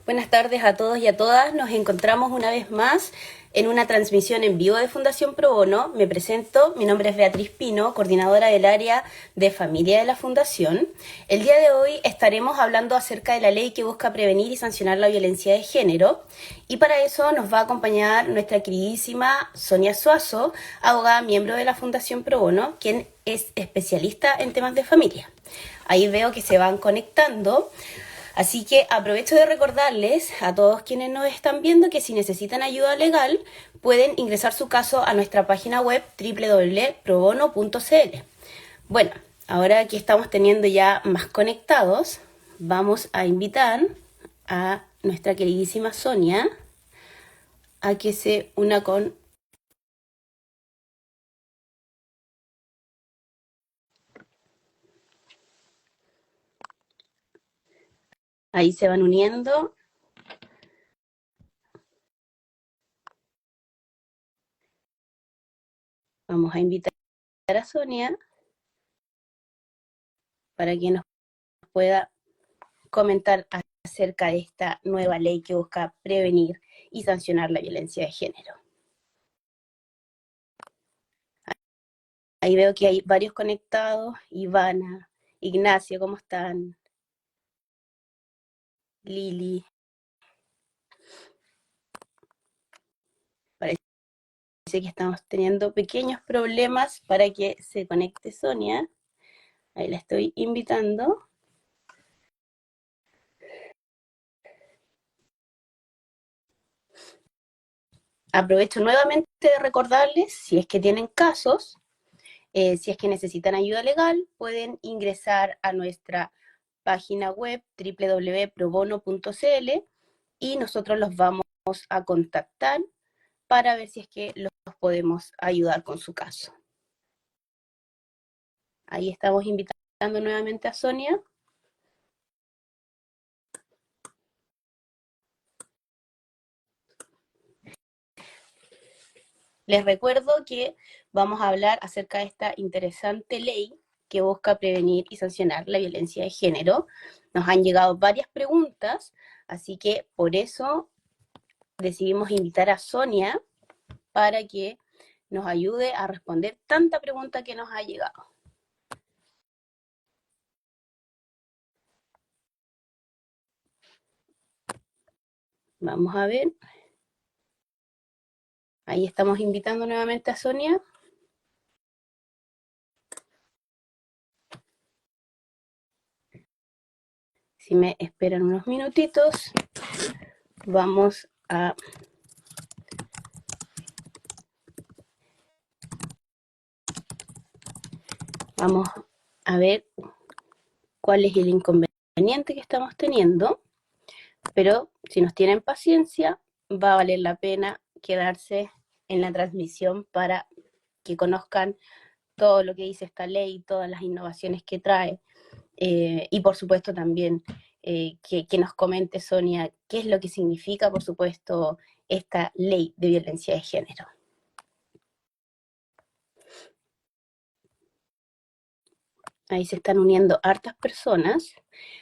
Buenas tardes a todos y a todas. Nos encontramos una vez más en una transmisión en vivo de Fundación Pro Bono. Me presento, mi nombre es Beatriz Pino, coordinadora del área de familia de la Fundación. El día de hoy estaremos hablando acerca de la ley que busca prevenir y sancionar la violencia de género. Y para eso nos va a acompañar nuestra queridísima Sonia Suazo, abogada miembro de la Fundación Pro Bono, quien es especialista en temas de familia. Ahí veo que se van conectando. Así que aprovecho de recordarles a todos quienes nos están viendo que si necesitan ayuda legal pueden ingresar su caso a nuestra página web www.probono.cl. Bueno, ahora que estamos teniendo ya más conectados, vamos a invitar a nuestra queridísima Sonia a que se una con... Ahí se van uniendo. Vamos a invitar a Sonia para que nos pueda comentar acerca de esta nueva ley que busca prevenir y sancionar la violencia de género. Ahí veo que hay varios conectados. Ivana, Ignacio, ¿cómo están? Lili. Parece que estamos teniendo pequeños problemas para que se conecte Sonia. Ahí la estoy invitando. Aprovecho nuevamente de recordarles, si es que tienen casos, si es que necesitan ayuda legal, pueden ingresar a nuestra página web www.probono.cl y nosotros los vamos a contactar para ver si es que los podemos ayudar con su caso. Ahí estamos invitando nuevamente a Sonia. Les recuerdo que vamos a hablar acerca de esta interesante ley que busca prevenir y sancionar la violencia de género. Nos han llegado varias preguntas, así que por eso decidimos invitar a Sonia para que nos ayude a responder tanta pregunta que nos ha llegado. Vamos a ver. Ahí estamos invitando nuevamente a Sonia. Si me esperan unos minutitos, vamos a ver cuál es el inconveniente que estamos teniendo, pero si nos tienen paciencia, va a valer la pena quedarse en la transmisión para que conozcan todo lo que dice esta ley, todas las innovaciones que trae, y por supuesto también que nos comente Sonia qué es lo que significa, por supuesto, esta ley de violencia de género. Ahí se están uniendo hartas personas.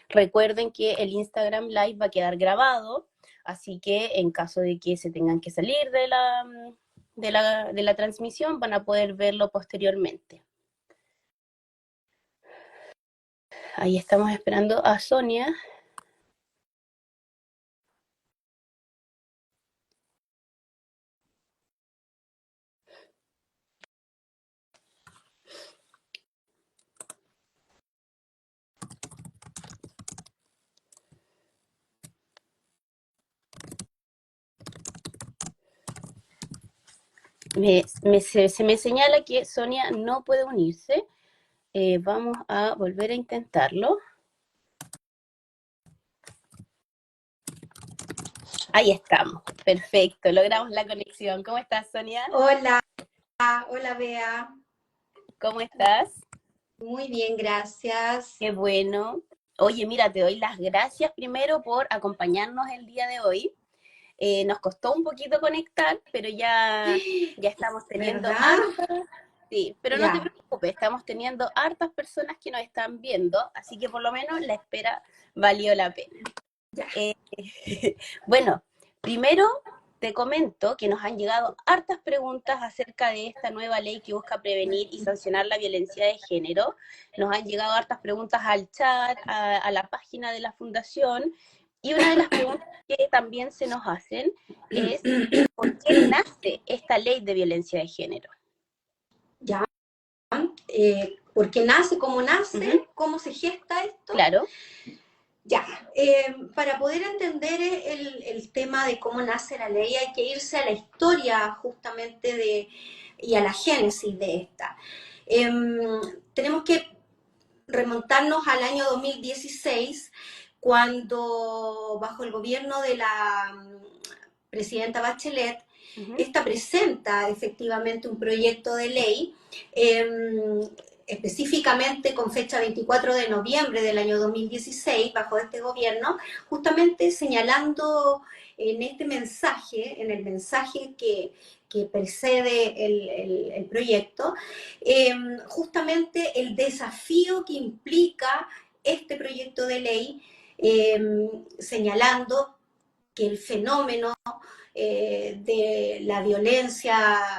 Recuerden que el Instagram Live va a quedar grabado, así que en caso de que se tengan que salir de la transmisión, van a poder verlo posteriormente. Ahí estamos esperando a Sonia. Se me señala que Sonia no puede unirse. Vamos a volver a intentarlo. Ahí estamos, perfecto, logramos la conexión. ¿Cómo estás, Sonia? Hola, hola Bea. ¿Cómo estás? Muy bien, gracias. Qué bueno. Oye, mira, te doy las gracias primero por acompañarnos el día de hoy. Nos costó un poquito conectar, pero ya estamos teniendo hartas, sí, pero no te preocupes, estamos teniendo hartas personas que nos están viendo, así que por lo menos la espera valió la pena. Ya. Eh, bueno, primero te comento que nos han llegado hartas preguntas acerca de esta nueva ley que busca prevenir y sancionar la violencia de género. Nos han llegado hartas preguntas al chat, a la página de la fundación, y una de las preguntas que también se nos hacen es ¿por qué nace esta ley de violencia de género? Ya. ¿Por qué nace? ¿Cómo Ujú, nace? ¿Cómo se gesta esto? claro, Ya, para poder entender el tema de cómo nace la ley hay que irse a la historia justamente y a la génesis de esta. Tenemos que remontarnos al año 2016, cuando bajo el gobierno de la presidenta Bachelet, ujú, esta presenta efectivamente un proyecto de ley, eh, específicamente con fecha 24 de noviembre del año 2016, bajo este gobierno, justamente señalando en este mensaje, en el mensaje que precede el proyecto, justamente el desafío que implica este proyecto de ley, señalando que el fenómeno de la violencia,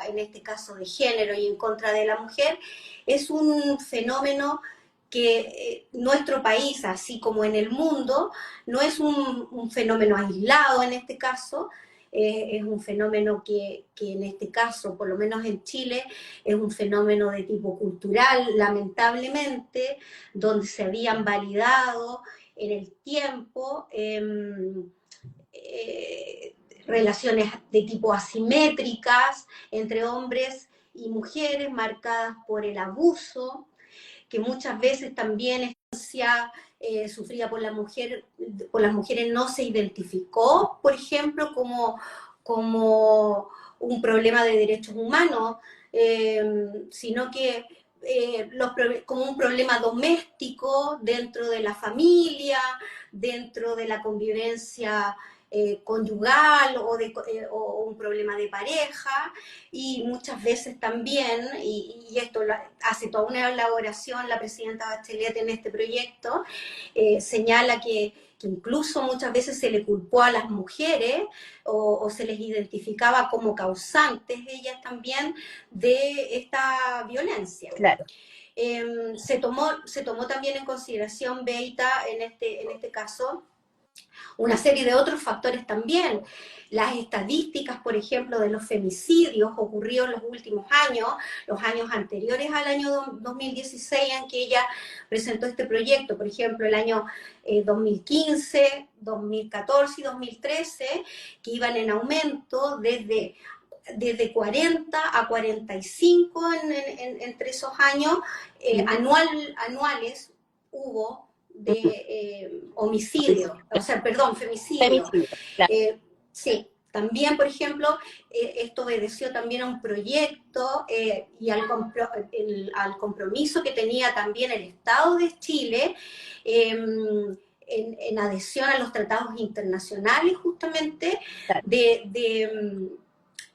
en este caso de género y en contra de la mujer, es un fenómeno que nuestro país, así como en el mundo, no es un fenómeno aislado en este caso, es un fenómeno que en este caso, por lo menos en Chile, es un fenómeno de tipo cultural, lamentablemente, donde se habían validado en el tiempo eh, relaciones de tipo asimétricas entre hombres y mujeres, marcadas por el abuso, que muchas veces también sufrida por las mujeres no se identificó, por ejemplo, como un problema de derechos humanos, sino que como un problema doméstico dentro de la familia, dentro de la convivencia conyugal o un problema de pareja, y muchas veces también, y esto hace toda una elaboración la presidenta Bachelet en este proyecto, señala que incluso muchas veces se le culpó a las mujeres o se les identificaba como causantes ellas también de esta violencia. claro. Se tomó también en consideración, Beita, en este caso, una serie de otros factores también. Las estadísticas, por ejemplo, de los femicidios ocurridos en los últimos años, los años anteriores al año 2016 en que ella presentó este proyecto, por ejemplo, el año 2015, 2014 y 2013, que iban en aumento desde 40 a 45 entre esos años Ujú, anuales hubo de ujú, homicidio, o homicidio. sea, perdón, femicidio. Femicidio, claro. Sí, también, por ejemplo, esto obedeció también a un proyecto y al compromiso que tenía también el Estado de Chile en adhesión a los tratados internacionales justamente Claro. de, de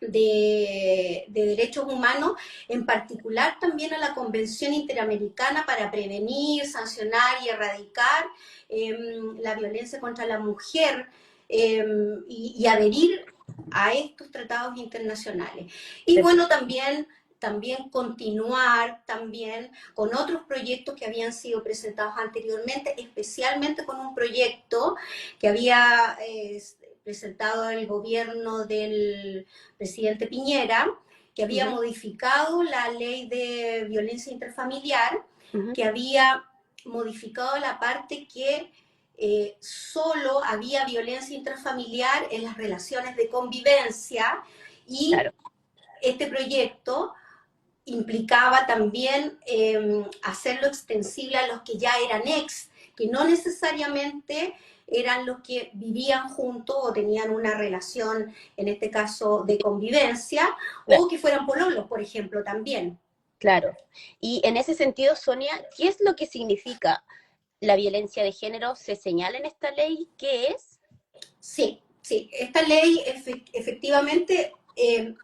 de Derechos Humanos, en particular también a la Convención Interamericana para prevenir, sancionar y erradicar la violencia contra la mujer, y adherir a estos tratados internacionales. Y bueno, Perfecto. también continuar también con otros proyectos que habían sido presentados anteriormente, especialmente con un proyecto que había presentado el gobierno del presidente Piñera, que había Ujú, modificado la ley de violencia intrafamiliar, ujú, que había modificado la parte que solo había violencia intrafamiliar en las relaciones de convivencia, y claro. este proyecto implicaba también hacerlo extensible a los que ya eran ex, que no necesariamente eran los que vivían juntos o tenían una relación, en este caso, de convivencia, Claro. o que fueran pololos, por ejemplo, también. Claro. Y en ese sentido, Sonia, ¿qué es lo que significa la violencia de género? ¿Se señala en esta ley qué es? Sí, sí, esta ley efectivamente en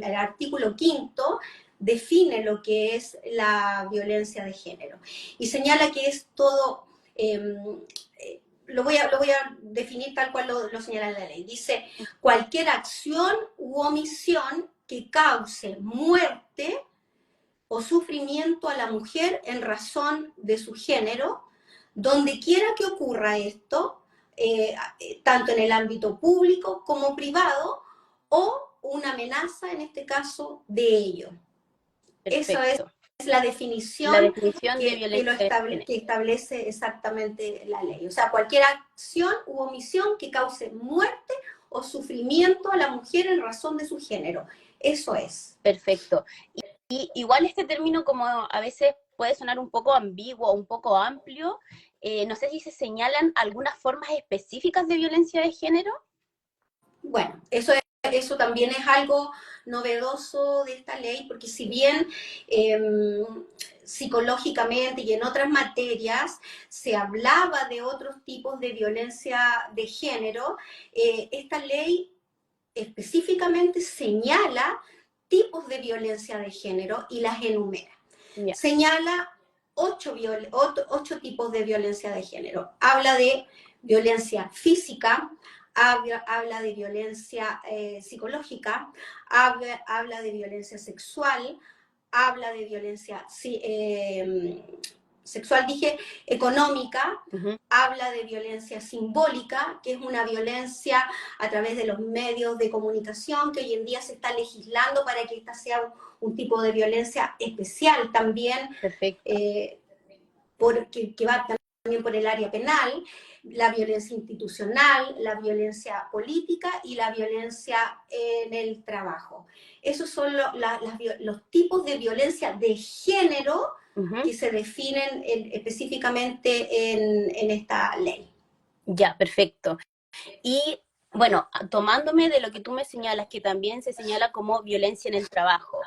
el artículo quinto define lo que es la violencia de género y señala que es todo, lo voy a definir tal cual lo señala la ley. Dice, cualquier acción u omisión que cause muerte o sufrimiento a la mujer en razón de su género, donde quiera que ocurra esto, tanto en el ámbito público como privado, o una amenaza, en este caso, de ello. Esa es Perfecto. la La definición definición de violencia de género. que establece exactamente la ley. O sea, cualquier acción u omisión que cause muerte o sufrimiento a la mujer en razón de su género. Eso es. Perfecto. Y igual este término como a veces puede sonar un poco ambiguo, un poco amplio, no sé si se señalan algunas formas específicas de violencia de género. Bueno, eso también es algo novedoso de esta ley, porque si bien eh, psicológicamente y en otras materias se hablaba de otros tipos de violencia de género, esta ley específicamente señala tipos de violencia de género y las enumera. Ya. Señala ocho tipos de violencia de género. Habla de violencia física, habla de violencia psicológica, habla de violencia sexual, habla de violencia sexual, dije, económica, Ujú. habla de violencia simbólica, que es una violencia a través de los medios de comunicación, que hoy en día se está legislando para que esta sea un tipo de violencia especial también, Perfecto. que va también por el área penal, la violencia institucional, la violencia política y la violencia en el trabajo. Esos son los tipos de violencia de género Ujú. que se definen específicamente en esta ley. Ya, perfecto. Y bueno, tomándome de lo que tú me señalas, que también se señala como violencia en el trabajo,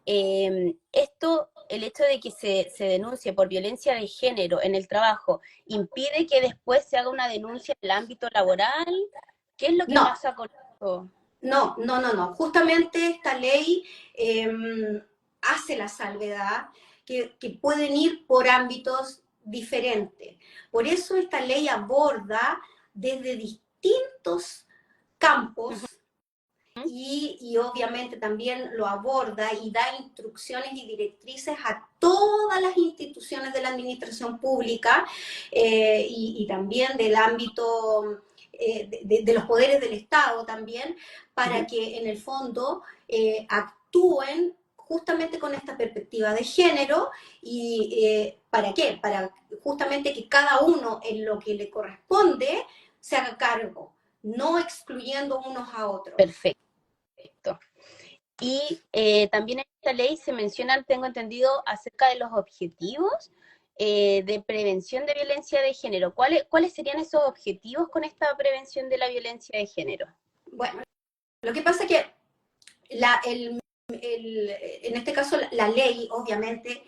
esto, el hecho de que se denuncie por violencia de género en el trabajo, ¿impide que después se haga una denuncia en el ámbito laboral? ¿Qué es lo que No, pasa con esto? no. Justamente esta ley eh, hace la salvedad que pueden ir por ámbitos diferentes. Por eso esta ley aborda desde distintos Ujú. campos y obviamente también lo aborda y da instrucciones y directrices a todas las instituciones de la administración pública y también del ámbito de los poderes del Estado también, para Ujú. que en el fondo actúen justamente con esta perspectiva de género y ¿para qué? Para justamente que cada uno en lo que le corresponde se haga cargo, no excluyendo unos a otros. Perfecto. Y también en esta ley se mencionan, tengo entendido, acerca de los objetivos de prevención de violencia de género. ¿Cuáles serían esos objetivos con esta prevención de la violencia de género? Bueno, lo que pasa es que la, en este caso la ley, obviamente,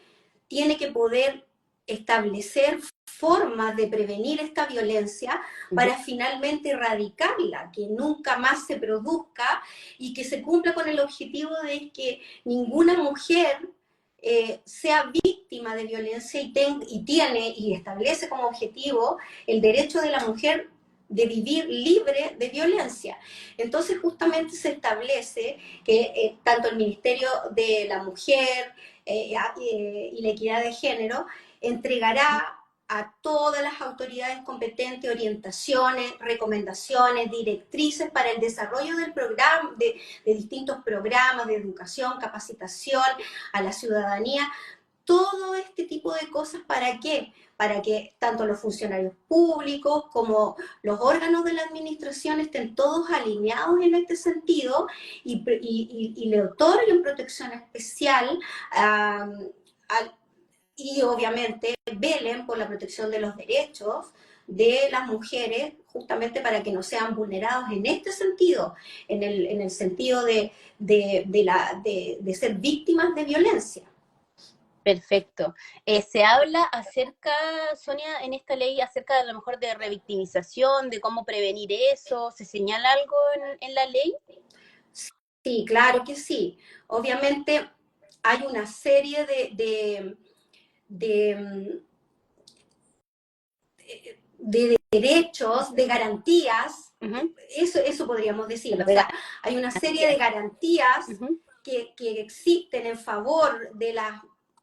tiene que poder establecer formas de prevenir esta violencia Ujú. para finalmente erradicarla, que nunca más se produzca y que se cumpla con el objetivo de que ninguna mujer sea víctima de violencia y tiene y establece como objetivo el derecho de la mujer de vivir libre de violencia. Entonces justamente se establece que tanto el Ministerio de la Mujer y la Equidad de Género entregará a todas las autoridades competentes orientaciones, recomendaciones, directrices para el desarrollo del programa, de distintos programas de educación, capacitación a la ciudadanía, todo este tipo de cosas. ¿Para qué? Para que tanto los funcionarios públicos como los órganos de la administración estén todos alineados en este sentido y le otorguen protección especial y obviamente velen por la protección de los derechos de las mujeres, justamente para que no sean vulnerados en este sentido, en el sentido de ser víctimas de violencia. Perfecto. Se habla acerca, Sonia, en esta ley, acerca de a lo mejor de revictimización, de cómo prevenir eso. ¿Se señala algo en la ley? Sí, claro que sí. Obviamente hay una serie de de derechos, de garantías, Ujú. eso podríamos decirlo. Bueno, O sea, hay una serie de gracias. garantías Ujú, que existen en favor de las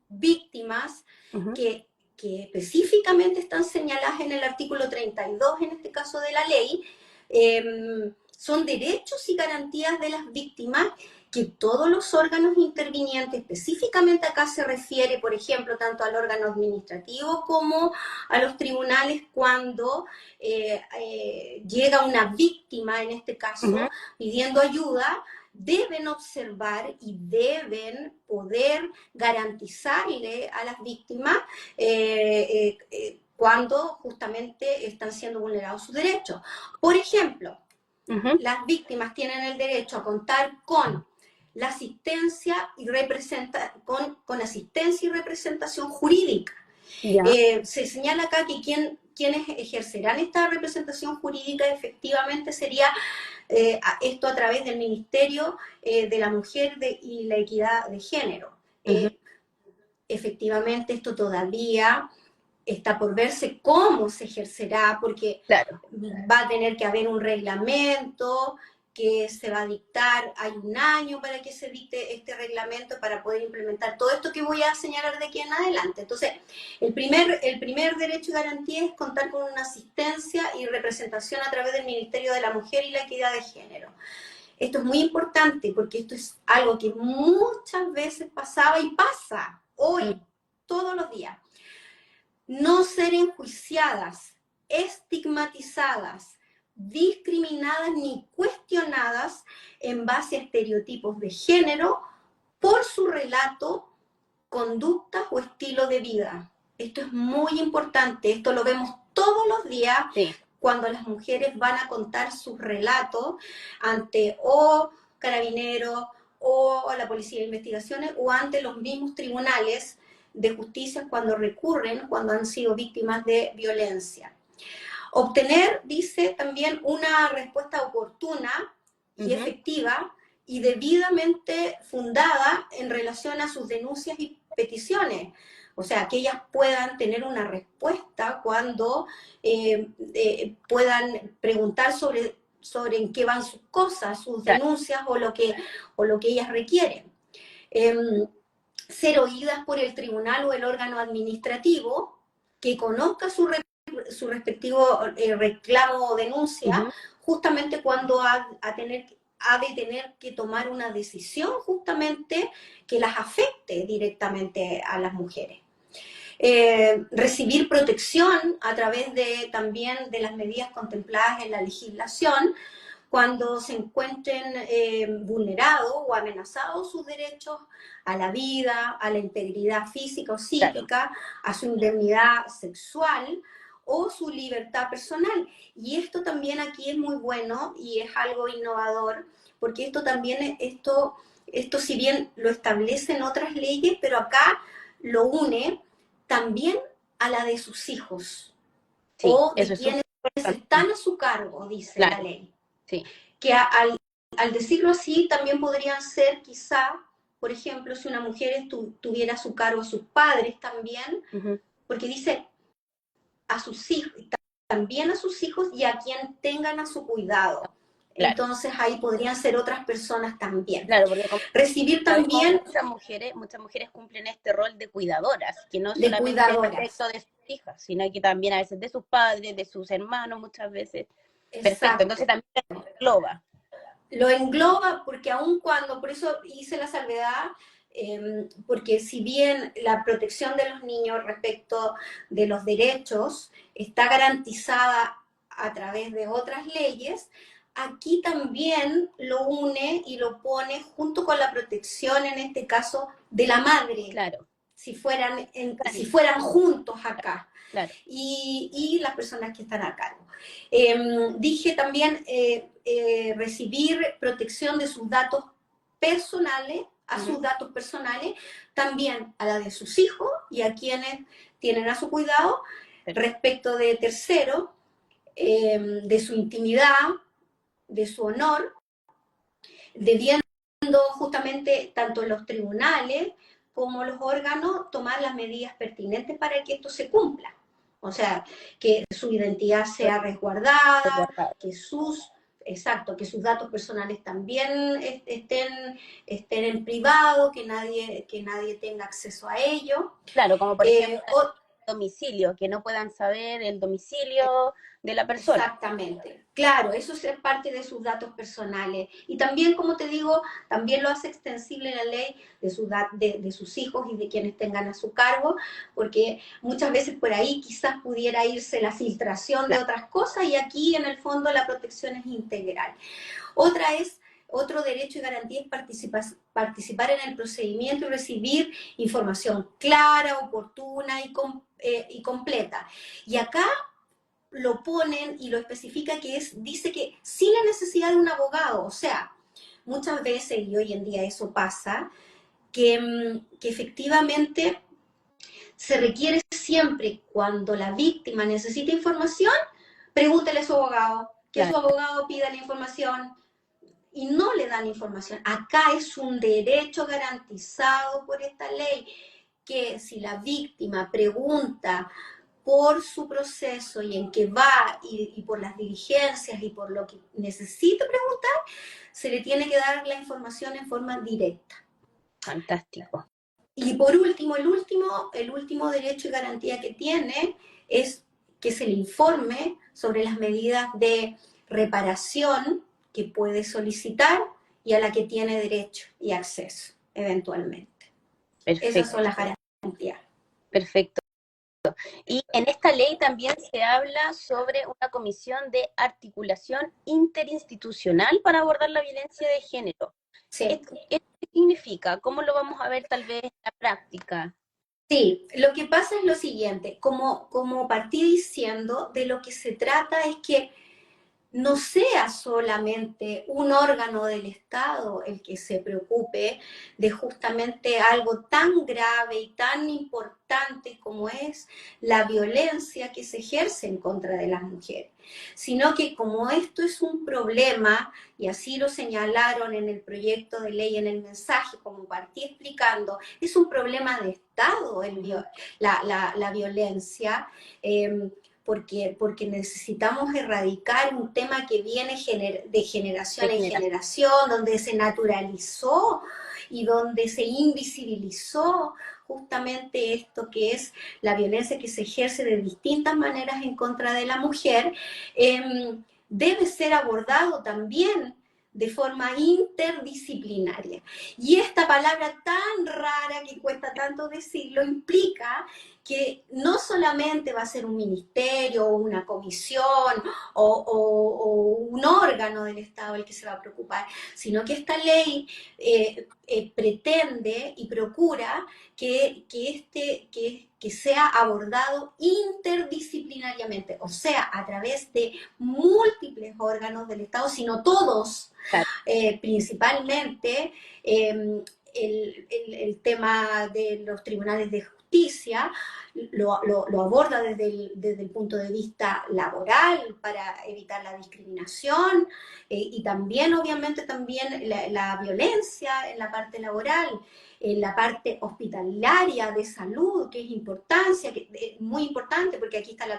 víctimas ujú. que específicamente están señaladas en el artículo 32, en este caso de la ley. Son derechos y garantías de las víctimas que todos los órganos intervinientes, específicamente acá se refiere, por ejemplo, tanto al órgano administrativo como a los tribunales, cuando llega una víctima, en este Ujú. caso, pidiendo ayuda, deben observar y deben poder garantizarle a las víctimas cuando justamente están siendo vulnerados sus derechos. Por ejemplo, Ujú. las víctimas tienen el derecho a contar con la asistencia y con asistencia y representación jurídica. Ya. Se señala acá que quienes ejercerán esta representación jurídica efectivamente sería esto a través del Ministerio de la Mujer y la Equidad de Género. Ujú. Efectivamente, esto todavía está por verse cómo se ejercerá, porque Claro. va a tener que haber un reglamento que se va a dictar, hay un año para que se dicte este reglamento para poder implementar todo esto que voy a señalar de aquí en adelante. Entonces, el primer derecho y garantía es contar con una asistencia y representación a través del Ministerio de la Mujer y la Equidad de Género. Esto es muy importante porque esto es algo que muchas veces pasaba y pasa Mm. hoy, todos los días. No ser enjuiciadas, estigmatizadas, discriminadas ni cuestionadas en base a estereotipos de género por su relato, conducta o estilo de vida. Esto es muy importante, esto lo vemos todos los días Sí. cuando las mujeres van a contar sus relatos ante o carabineros o la policía de investigaciones o ante los mismos tribunales de justicia cuando recurren, cuando han sido víctimas de violencia. Obtener, dice también, una respuesta oportuna y Ujú. efectiva y debidamente fundada en relación a sus denuncias y peticiones. O sea, que ellas puedan tener una respuesta cuando puedan preguntar sobre en qué van sus cosas, sus Claro. denuncias o lo que ellas requieren. Ser oídas por el tribunal o el órgano administrativo que conozca su respectivo reclamo o denuncia, Ujú. justamente cuando ha de tener que tomar una decisión justamente que las afecte directamente a las mujeres. Recibir protección a través también de las medidas contempladas en la legislación cuando se encuentren vulnerados o amenazados sus derechos a la vida, a la integridad física o Claro. psíquica, a su indemnidad sexual o su libertad personal. Y esto también aquí es muy bueno y es algo innovador, porque esto también, esto si bien lo establecen otras leyes, pero acá lo une también a la de sus hijos Sí, o eso de es súper quienes importante. están a su cargo, dice la Claro. ley. Sí. Que al decirlo así, también podrían ser quizá, por ejemplo, si una mujer tuviera a su cargo a sus padres también, Ujú. porque dice a sus hijos, también a sus hijos y a quien tengan a su cuidado. Claro. Entonces ahí podrían ser otras personas también. Claro, porque como Recibir sabemos, también muchas mujeres cumplen este rol de cuidadoras, que no de solamente es cuidadoras. respecto de sus hijas, sino que también a veces de sus padres, de sus hermanos, muchas veces. Perfecto, entonces Exacto. también engloba. Lo engloba porque aun cuando, por eso hice la salvedad, porque si bien la protección de los niños respecto de los derechos está garantizada a través de otras leyes, aquí también lo une y lo pone junto con la protección, en este caso, de la madre, Claro, si fueran juntos acá claro. y las personas que están a cargo. Dije también recibir protección de sus datos personales, a sus Ujú. datos personales, también a la de sus hijos y a quienes tienen a su cuidado, Perfecto. respecto de terceros, de su intimidad, de su honor, debiendo justamente tanto los tribunales como los órganos tomar las medidas pertinentes para que esto se cumpla. O sea, que su identidad sea resguardada, Resguardado. que exacto, que sus datos personales también estén en privado, que nadie tenga acceso a ello. Claro, como por ejemplo Eh, o- domicilio, que no puedan saber el domicilio de la persona. Exactamente, claro, eso es parte de sus datos personales. Y también, como te digo, también lo hace extensible la ley de sus hijos y de quienes tengan a su cargo, porque muchas veces por ahí quizás pudiera irse la filtración de Claro, otras cosas y aquí en el fondo la protección es integral. Otro derecho y garantía es participar en el procedimiento y recibir información clara, oportuna y completa. Y acá lo ponen y lo especifica dice que sin la necesidad de un abogado, o sea, muchas veces, y hoy en día eso pasa, que efectivamente se requiere siempre cuando la víctima necesita información, pregúntele a su abogado, que su claro. abogado pida la información y no le dan información. Acá es un derecho garantizado por esta ley, que si la víctima pregunta por su proceso y en qué va y por las diligencias y por lo que necesita preguntar, se le tiene que dar la información en forma directa. Fantástico. Y por último, el último derecho y garantía que tiene es que se le informe sobre las medidas de reparación que puede solicitar y a la que tiene derecho y acceso eventualmente. Esas son Perfecto, las garantías. perfecto. Y en esta ley también se habla sobre una comisión de articulación interinstitucional para abordar la violencia de género. Sí. ¿Esto qué significa? ¿Cómo lo vamos a ver tal vez en la práctica? Sí, lo que pasa es lo siguiente, como partí diciendo, de lo que se trata es que no sea solamente un órgano del Estado el que se preocupe de justamente algo tan grave y tan importante como es la violencia que se ejerce en contra de las mujeres, sino que como esto es un problema, y así lo señalaron en el proyecto de ley, en el mensaje, como partí explicando, es un problema de Estado la violencia. Porque necesitamos erradicar un tema que viene de generación De en generación. generación, donde se naturalizó y donde se invisibilizó justamente esto que es la violencia que se ejerce de distintas maneras en contra de la mujer, debe ser abordado también de forma interdisciplinaria. Y esta palabra tan rara que cuesta tanto decirlo implica que no solamente va a ser un ministerio o una comisión o un órgano del Estado el que se va a preocupar, sino que esta ley pretende y procura que sea abordado interdisciplinariamente, o sea, a través de múltiples órganos del Estado, sino todos, Claro, principalmente el tema de los tribunales de justicia lo aborda desde el punto de vista laboral para evitar la discriminación y también, obviamente, también la violencia en la parte laboral, en la parte hospitalaria de salud, que es muy importante porque aquí está la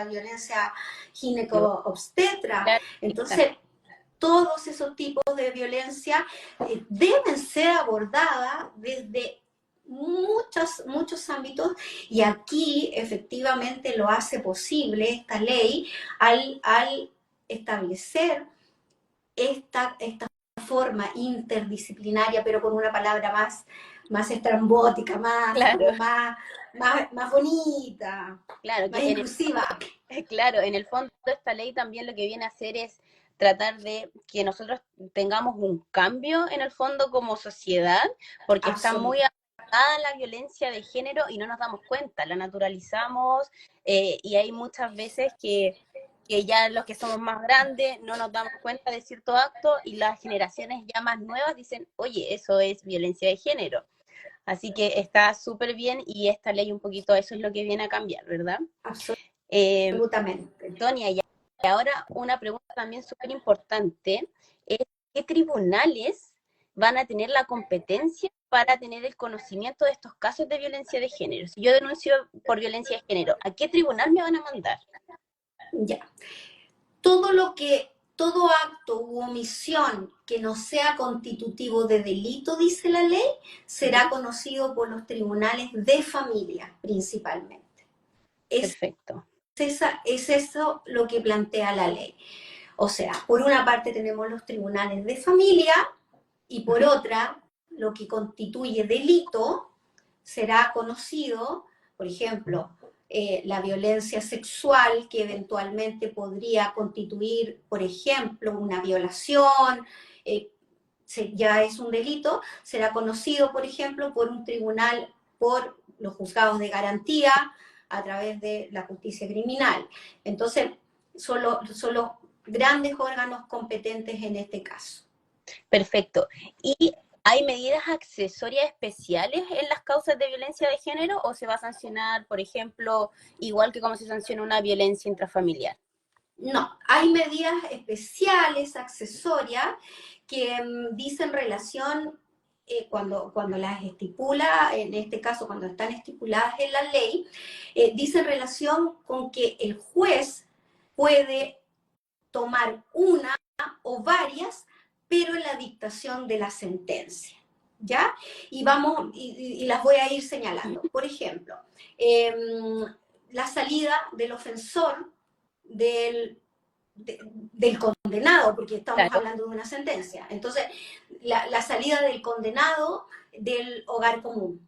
violencia gineco-obstetra. claro, Entonces, todos esos tipos de violencia deben ser abordadas desde muchos ámbitos y aquí efectivamente lo hace posible esta ley al establecer esta forma interdisciplinaria, pero con una palabra más estrambótica, claro, más bonita, claro, más que en inclusiva. claro, en el fondo esta ley también lo que viene a hacer es tratar de que nosotros tengamos un cambio en el fondo como sociedad, porque está muy Absoluta. arraigada la violencia de género y no nos damos cuenta, la naturalizamos y hay muchas veces que ya los que somos más grandes no nos damos cuenta de cierto acto y las generaciones ya más nuevas dicen, oye, eso es violencia de género. Así que está súper bien y esta ley un poquito eso es lo que viene a cambiar, ¿verdad? Eh, Absolutamente. Antonia, y ahora una pregunta también súper importante es ¿qué tribunales van a tener la competencia para tener el conocimiento de estos casos de violencia de género? Si yo denuncio por violencia de género, ¿a qué tribunal me van a mandar? Ya. Todo acto u omisión que no sea constitutivo de delito, dice la ley, será conocido por los tribunales de familia principalmente. Perfecto. Es eso lo que plantea la ley. O sea, por una parte tenemos los tribunales de familia y por otra, lo que constituye delito será conocido, por ejemplo, la violencia sexual, que eventualmente podría constituir, por ejemplo, una violación, ya es un delito, será conocido, por ejemplo, por un tribunal, por los juzgados de garantía, a través de la justicia criminal. Entonces, son los grandes órganos competentes en este caso. Perfecto. ¿Y hay medidas accesorias especiales en las causas de violencia de género o se va a sancionar, por ejemplo, igual que como se sanciona una violencia intrafamiliar? No, hay medidas especiales, accesorias, que dicen relación, cuando las estipula, en este caso cuando están estipuladas en la ley, dicen relación con que el juez puede tomar una o varias, pero en la dictación de la sentencia, ¿ya? Y las voy a ir señalando. Por ejemplo, la salida del ofensor del condenado, porque estamos Claro, hablando de una sentencia. Entonces, la salida del condenado del hogar común,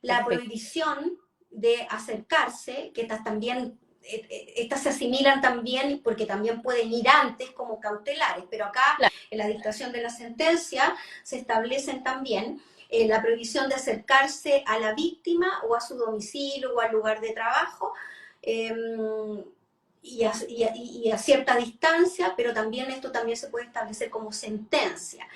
la perfecto. prohibición de acercarse, que estas se asimilan también porque también pueden ir antes como cautelares, pero acá Claro, en la dictación de la sentencia se establecen también la prohibición de acercarse a la víctima o a su domicilio o al lugar de trabajo, eh, y a cierta distancia, pero también esto también se puede establecer como sentencia.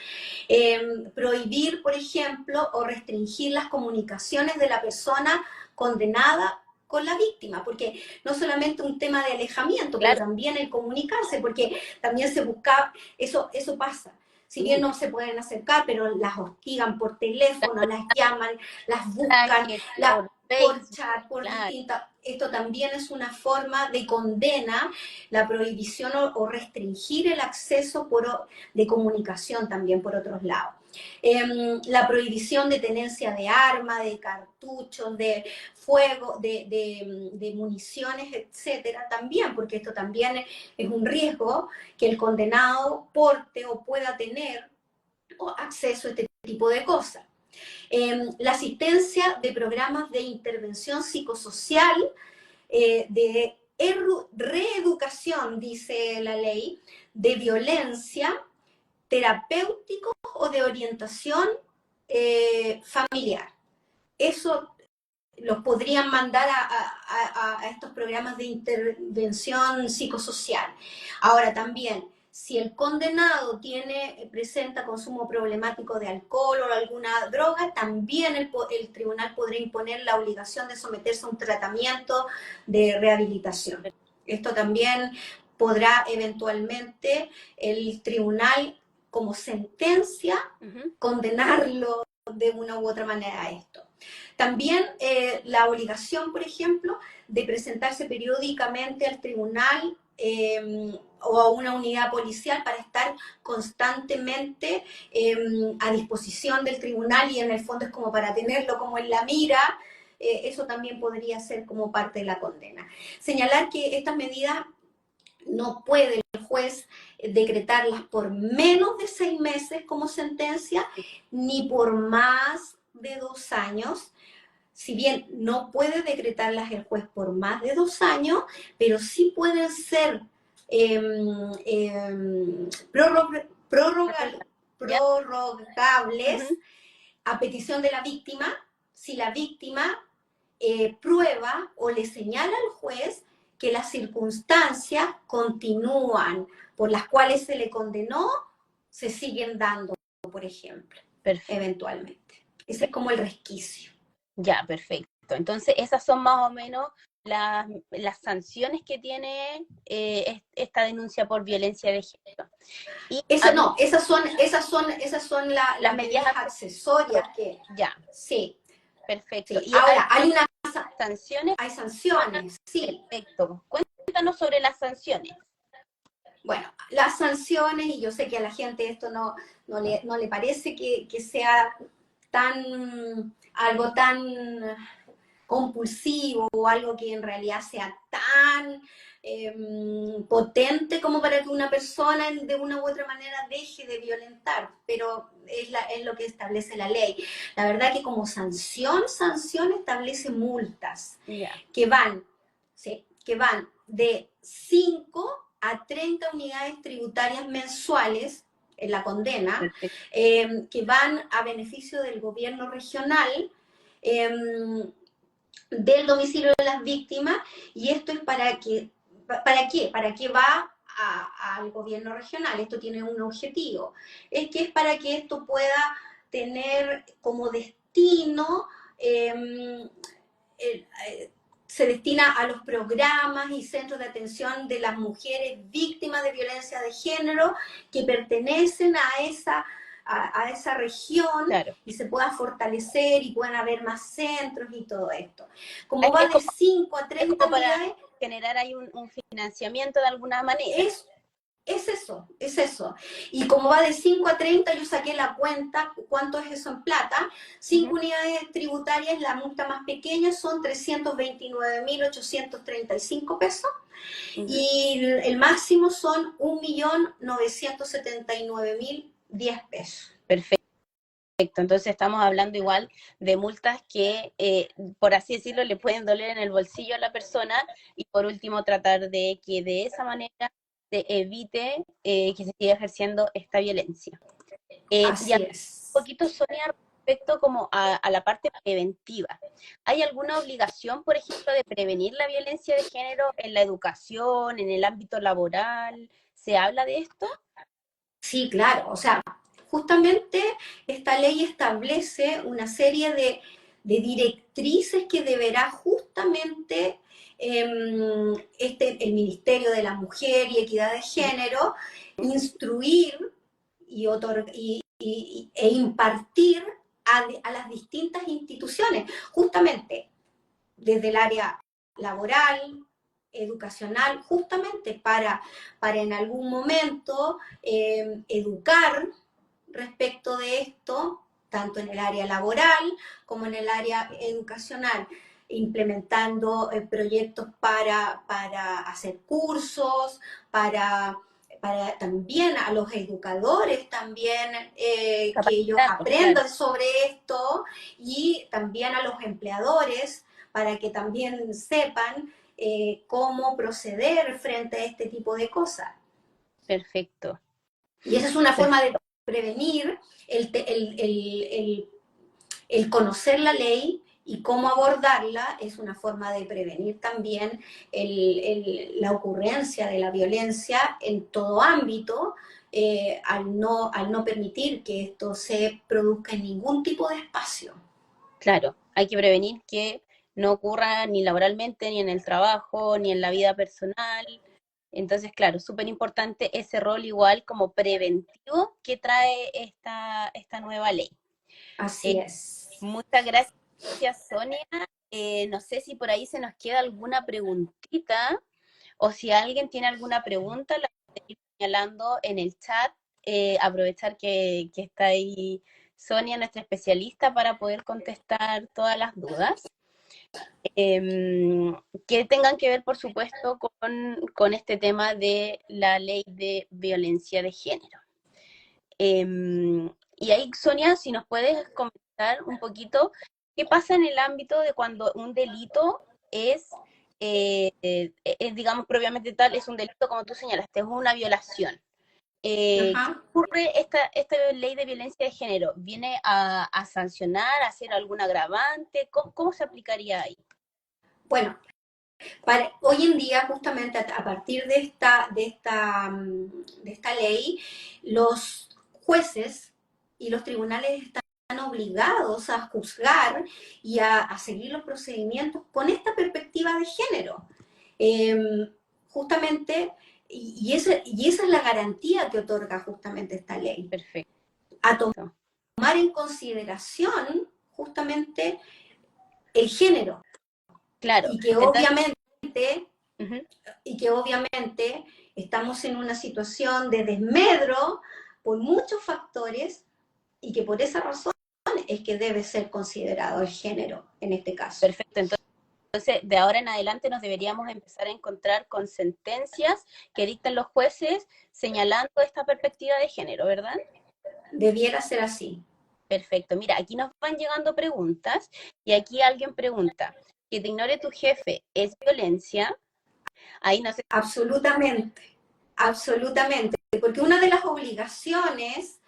Prohibir, por ejemplo, o restringir las comunicaciones de la persona condenada con la víctima, porque no solamente un tema de alejamiento, pero claro. también el comunicarse, porque también se busca, eso pasa. Si bien no se pueden acercar, pero las hostigan por teléfono, las llaman, las buscan, Mensajes la, por por Facebook, chat, por claro. distintas. Esto también es una forma de condena, la prohibición o restringir el acceso de comunicación también por otros lados. La prohibición de tenencia de armas, de cartuchos, de fuego, de municiones, etcétera, también, porque esto también es un riesgo que el condenado porte o pueda tener acceso a este tipo de cosas. La asistencia de programas de intervención psicosocial, de reeducación, dice la ley, de violencia, terapéuticos o de orientación familiar. Eso los podrían mandar a estos programas de intervención psicosocial. Ahora también, si el condenado presenta consumo problemático de alcohol o alguna droga, también el tribunal podrá imponer la obligación de someterse a un tratamiento de rehabilitación. Esto también podrá eventualmente el tribunal, como sentencia, condenarlo de una u otra manera a esto. También la obligación, por ejemplo, de presentarse periódicamente al tribunal o a una unidad policial para estar constantemente a disposición del tribunal, y en el fondo es como para tenerlo como en la mira. Eso también podría ser como parte de la condena. Señalar que estas medidas no puede el juez decretarlas por menos de 6 meses como sentencia, ni por más de 2 años. Si bien no puede decretarlas el juez por más de 2 años, pero sí pueden ser ¿Ya? prorrogables a petición de la víctima, si la víctima prueba o le señala al juez que las circunstancias continúan por las cuales se le condenó, se siguen dando, por ejemplo, Perfecto. eventualmente. Ese es como el resquicio. Ya, perfecto. Entonces, esas son más o menos las sanciones que tiene esta denuncia por violencia de género. Y Eso no, esas son las las medidas medidas accesorias que, ya, sí, perfecto. sí. Y hay Ahora, sanciones, hay sanciones, sí. perfecto. Cuéntanos sobre las sanciones. Bueno, las sanciones, y yo sé que a la gente esto no le parece que sea algo tan compulsivo o algo que en realidad sea tan potente como para que una persona de una u otra manera deje de violentar, pero es lo que establece la ley. La verdad que como sanción establece multas Ya, que van, ¿sí? Que van de 5 a 30 unidades tributarias mensuales en la condena, perfecto. que van a beneficio del gobierno regional, eh, del domicilio de las víctimas, y esto es ¿para qué? ¿Para qué va al gobierno regional? Esto tiene un objetivo, es que es para que esto pueda tener como destino, eh, se destina a los programas y centros de atención de las mujeres víctimas de violencia de género que pertenecen a esa región, Claro. y se pueda fortalecer y puedan haber más centros y todo esto. Como Es, va es de como, 5 a es 30 como para unidades, generar ahí un financiamiento de alguna manera. es es eso. Y como va de 5 a 30, yo saqué la cuenta, ¿cuánto es eso en plata? Ujú, 5 unidades tributarias, la multa más pequeña son 329.835 pesos, ujú. y el máximo son 1.979.010 pesos. Perfecto. Entonces estamos hablando igual de multas que, por así decirlo, le pueden doler en el bolsillo a la persona y por último tratar de que de esa manera se evite que se siga ejerciendo esta violencia. Y Así un es. poquito, Sonia, respecto como a la parte preventiva. ¿Hay alguna obligación, por ejemplo, de prevenir la violencia de género en la educación, en el ámbito laboral? ¿Se habla de esto? Sí, claro. O sea, justamente esta ley establece una serie de directrices que deberá justamente el Ministerio de la Mujer y Equidad de Género instruir e impartir a las distintas instituciones, justamente desde el área laboral, educacional, justamente para en algún momento educar respecto de esto, tanto en el área laboral como en el área educacional, implementando proyectos para hacer cursos, para también a los educadores también, que ellos Capacitarlos, claro. aprendan sobre esto, y también a los empleadores para que también sepan cómo proceder frente a este tipo de cosas. Perfecto. Y esa es una forma de Perfecto. prevenir el conocer la ley y cómo abordarla, es una forma de prevenir también la ocurrencia de la violencia en todo ámbito, al no permitir que esto se produzca en ningún tipo de espacio. Claro, hay que prevenir que no ocurra ni laboralmente, ni en el trabajo, ni en la vida personal. Entonces, claro, súper importante ese rol igual como preventivo que trae esta nueva ley. Eh, Así es. Muchas gracias, Sonia. No sé si por ahí se nos queda alguna preguntita o si alguien tiene alguna pregunta, la puede ir señalando en el chat. Aprovechar que está ahí Sonia, nuestra especialista, para poder contestar todas las dudas. Que tengan que ver, por supuesto, con este tema de la ley de violencia de género. Y ahí, Sonia, si nos puedes comentar un poquito qué pasa en el ámbito de cuando un delito digamos, propiamente tal, es un delito, como tú señalaste, es una violación. ¿Qué Ajá. ocurre esta ley de violencia de género? ¿Viene a sancionar, a hacer algún agravante? ¿Cómo se aplicaría ahí? Bueno, hoy en día, justamente a partir de esta ley, los jueces y los tribunales están obligados a juzgar y a seguir los procedimientos con esta perspectiva de género. Eh, Justamente y esa es la garantía que otorga justamente esta ley, Perfecto. a tomar en consideración justamente el género, Claro. y que Entonces, obviamente, ujú, y que obviamente estamos en una situación de desmedro por muchos factores, y que por esa razón es que debe ser considerado el género en este caso. perfecto. Entonces, de ahora en adelante nos deberíamos empezar a encontrar con sentencias que dictan los jueces señalando esta perspectiva de género, ¿verdad? Debiera ser así. Perfecto. Mira, aquí nos van llegando preguntas y aquí alguien pregunta, ¿que te ignore tu jefe es violencia? Ahí no sé. Absolutamente, absolutamente, porque una de las obligaciones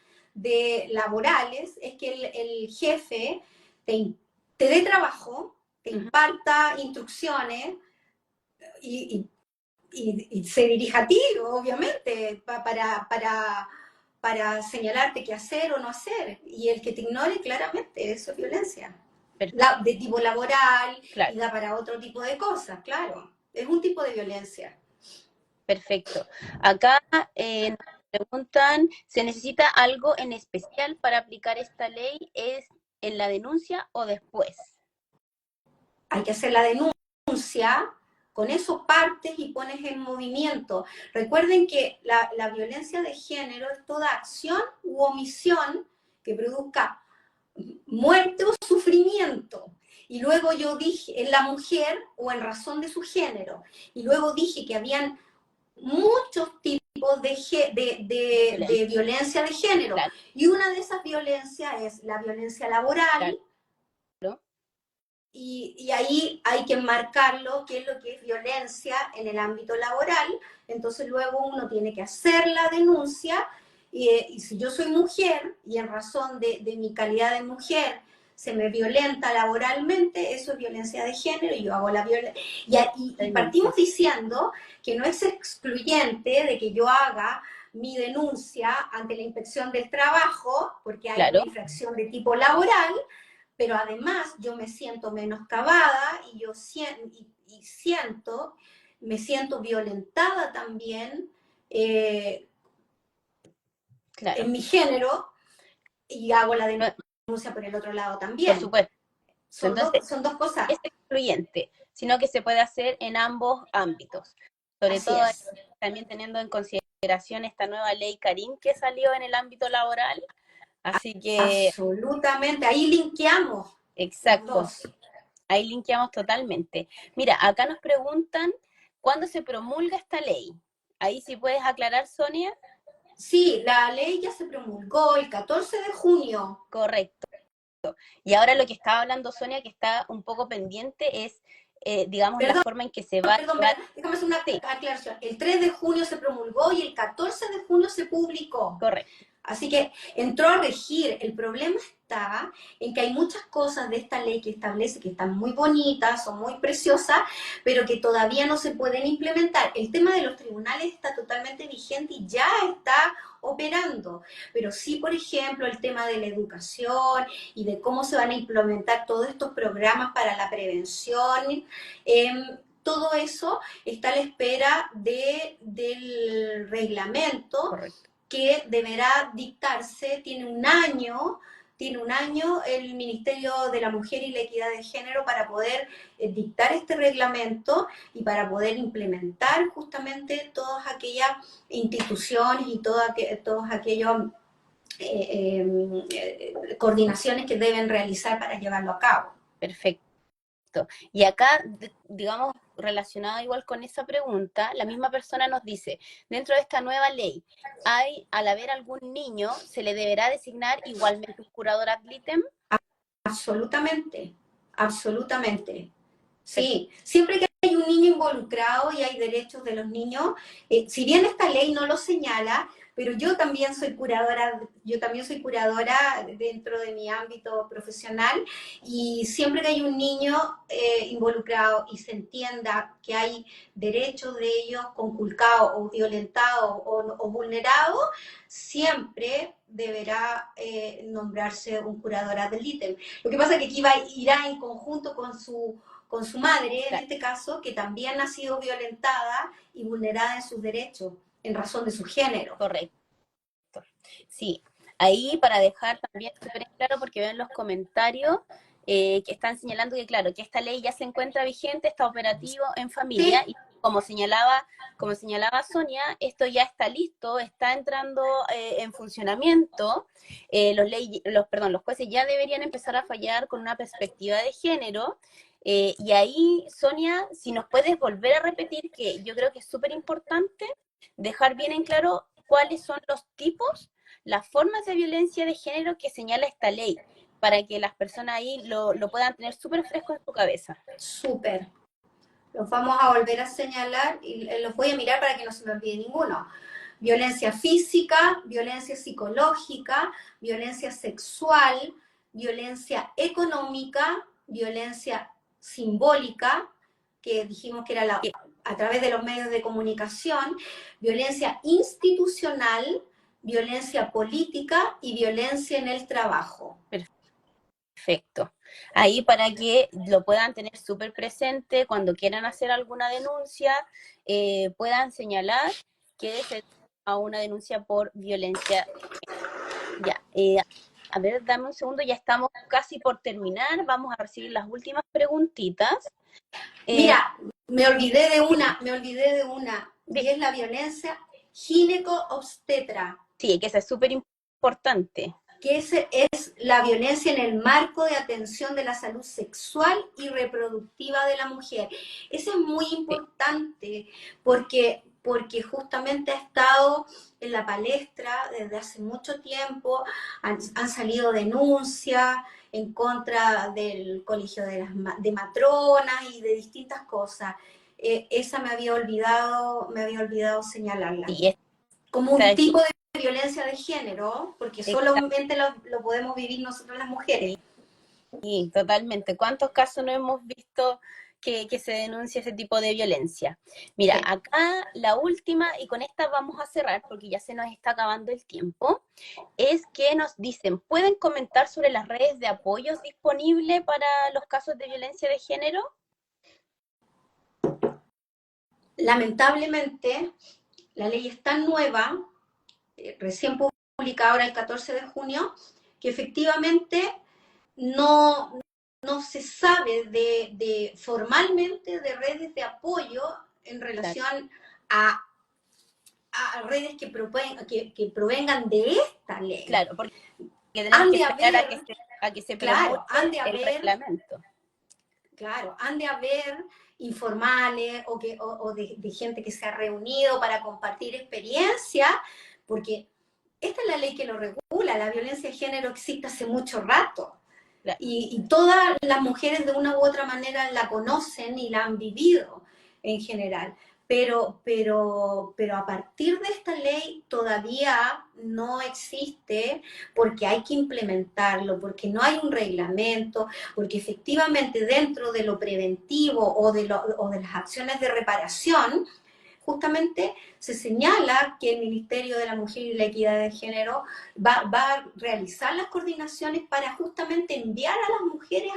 laborales es que el jefe te dé trabajo, te Ujú, imparta instrucciones y, y se dirija a ti, obviamente, para señalarte qué hacer o no hacer. Y el que te ignore, claramente, eso es violencia. De tipo laboral y claro, da para otro tipo de cosas, claro. Es un tipo de violencia. perfecto. Acá nos preguntan, ¿se necesita algo en especial para aplicar esta ley? ¿Es en la denuncia o después? Hay que hacer la denuncia, con eso partes y pones en movimiento. Recuerden que la violencia de género es toda acción u omisión que produzca muerte o sufrimiento. Y luego yo dije, en la mujer o en razón de su género. Y luego dije que habían muchos tipos de Violencia, violencia de género. claro, Y una de esas violencias es la violencia laboral, claro, y ahí hay que marcarlo, qué es lo que es violencia en el ámbito laboral. Entonces luego uno tiene que hacer la denuncia, y si yo soy mujer y en razón de mi calidad de mujer se me violenta laboralmente, eso es violencia de género y yo hago la violencia. Y denuncia, partimos diciendo que no es excluyente de que yo haga mi denuncia ante la inspección del trabajo, porque hay una claro, infracción de tipo laboral, pero además yo me siento menoscabada y yo me siento violentada también, claro. en mi género, y hago la No, denuncia por el otro lado por también. supuesto. Son Entonces, dos, son dos cosas. es excluyente, sino que se puede hacer en ambos ámbitos. Sobre Así todo es. también teniendo en consideración esta nueva ley Karim que salió en el ámbito laboral. Así que, Absolutamente. Ahí linkeamos los exacto, dos. ahí linkeamos totalmente. Mira, acá nos preguntan cuándo se promulga esta ley. Ahí sí puedes aclarar, Sonia. Sí, la ley ya se promulgó el 14 de junio. Correcto. Y ahora lo que estaba hablando Sonia, que está un poco pendiente, es, digamos, la Perdón, forma en que se va a perdón, llevar. déjame hacer una Sí, aclaración. El 3 de junio se promulgó y el 14 de junio se publicó. correcto. Así que entró a regir. El problema está en que hay muchas cosas de esta ley que establece que están muy bonitas, son muy preciosas, pero que todavía no se pueden implementar. El tema de los tribunales está totalmente vigente y ya está operando, pero sí, por ejemplo, el tema de la educación y de cómo se van a implementar todos estos programas para la prevención, todo eso está a la espera del reglamento Correcto. que deberá dictarse. Tiene un año el Ministerio de la Mujer y la Equidad de Género para poder dictar este reglamento y para poder implementar justamente todas aquellas instituciones y todos aquellos coordinaciones que deben realizar para llevarlo a cabo. Perfecto. Y acá, digamos, relacionado igual con esa pregunta, la misma persona nos dice, dentro de esta nueva ley, al haber algún niño, ¿se le deberá designar igualmente un curador ad litem? Absolutamente, absolutamente. Perfecto. Sí, siempre que hay un niño involucrado y hay derechos de los niños, si bien esta ley no lo señala, pero yo también soy curadora dentro de mi ámbito profesional, y siempre que hay un niño involucrado y se entienda que hay derechos de ellos conculcados o violentados o vulnerados, siempre deberá nombrarse un curador ad litem. Lo que pasa es que aquí irá en conjunto con su madre, en Claro, este caso, que también ha sido violentada y vulnerada en sus derechos en razón de su género. correcto. Sí, ahí para dejar también súper en claro, porque veo en los comentarios que están señalando que, claro, que esta ley ya se encuentra vigente, está operativo en familia, Sí, y como señalaba Sonia, esto ya está listo, está entrando en funcionamiento. Los jueces ya deberían empezar a fallar con una perspectiva de género. Y ahí, Sonia, si nos puedes volver a repetir, que yo creo que es súper importante dejar bien en claro cuáles son los tipos, las formas de violencia de género que señala esta ley, para que las personas ahí lo puedan tener súper fresco en su cabeza. súper. Los vamos a volver a señalar y los voy a mirar para que no se me olvide ninguno. Violencia física, violencia psicológica, violencia sexual, violencia económica, violencia simbólica, que dijimos que era a través de los medios de comunicación, violencia institucional, violencia política y violencia en el trabajo. Perfecto. Ahí para que lo puedan tener súper presente cuando quieran hacer alguna denuncia, puedan señalar que se a una denuncia por violencia. Ya, a ver, dame un segundo, ya estamos casi por terminar, vamos a recibir las últimas preguntitas. Eh, Mira, me olvidé de una, y es la violencia gineco-obstetra, sí, que esa es súper importante. que es la violencia en el marco de atención de la salud sexual y reproductiva de la mujer. Eso es muy Sí, importante porque justamente ha estado en la palestra desde hace mucho tiempo, han salido denuncias en contra del colegio de matronas y de distintas cosas. Esa me había olvidado señalarla. sí, Como esta un es, tipo de violencia de género, porque solamente lo podemos vivir nosotros las mujeres. sí, totalmente. ¿Cuántos casos no hemos visto que se denuncia ese tipo de violencia? Mira, Sí. acá la última, y con esta vamos a cerrar porque ya se nos está acabando el tiempo, es que nos dicen, ¿pueden comentar sobre las redes de apoyos disponibles para los casos de violencia de género? Lamentablemente, la ley es tan nueva, recién publicada ahora el 14 de junio, que efectivamente no, no se sabe formalmente de redes de apoyo en Claro, relación a, a redes que provengan de esta ley. claro, porque tenemos Han que de esperar haber, a que se claro, han promulgue de el haber reglamento. Claro, han de haber informales o de gente que se ha reunido para compartir experiencia, porque esta es la ley que lo regula, la violencia de género existe hace mucho rato Claro, y todas las mujeres de una u otra manera la conocen y la han vivido en general. Pero a partir de esta ley todavía no existe porque hay que implementarlo, porque no hay un reglamento, porque efectivamente dentro de lo preventivo o de las acciones de reparación, justamente se señala que el Ministerio de la Mujer y la Equidad de Género va a realizar las coordinaciones para justamente enviar a las mujeres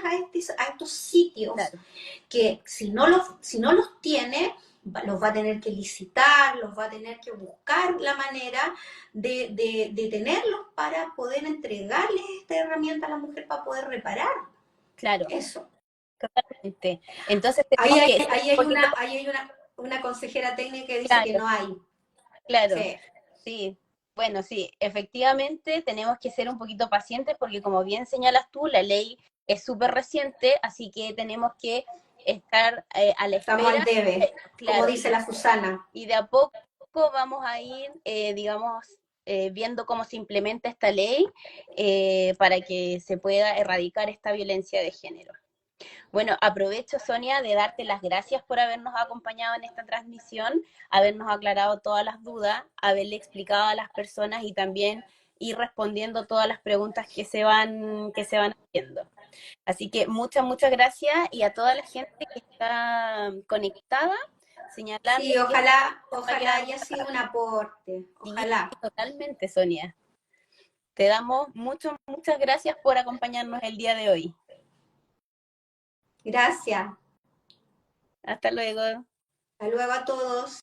a estos sitios claro. que si no los tiene, los va a tener que licitar, los va a tener que buscar la manera de tenerlos para poder entregarles esta herramienta a la mujer para poder reparar Claro, eso. totalmente. Entonces tenemos que ser Ahí un poquito, hay una consejera técnica que dice que claro, no hay. claro, Sí, sí. Bueno, sí, efectivamente tenemos que ser un poquito pacientes porque como bien señalas tú, la ley es súper reciente, así que tenemos que estar a la estamos al espera, debe, como claro, dice la Susana. y de a poco vamos a ir, digamos, viendo cómo se implementa esta ley para que se pueda erradicar esta violencia de género. Bueno, aprovecho, Sonia, de darte las gracias por habernos acompañado en esta transmisión, habernos aclarado todas las dudas, haberle explicado a las personas y también ir respondiendo todas las preguntas que se van haciendo. Así que muchas gracias y a toda la gente que está conectada, Sí, señalarles que esto va a ojalá quedar haya sido un grabado. aporte, Sí, ojalá. totalmente, Sonia. Te damos muchas gracias por acompañarnos el día de hoy. Gracias. Hasta luego. Hasta luego a todos.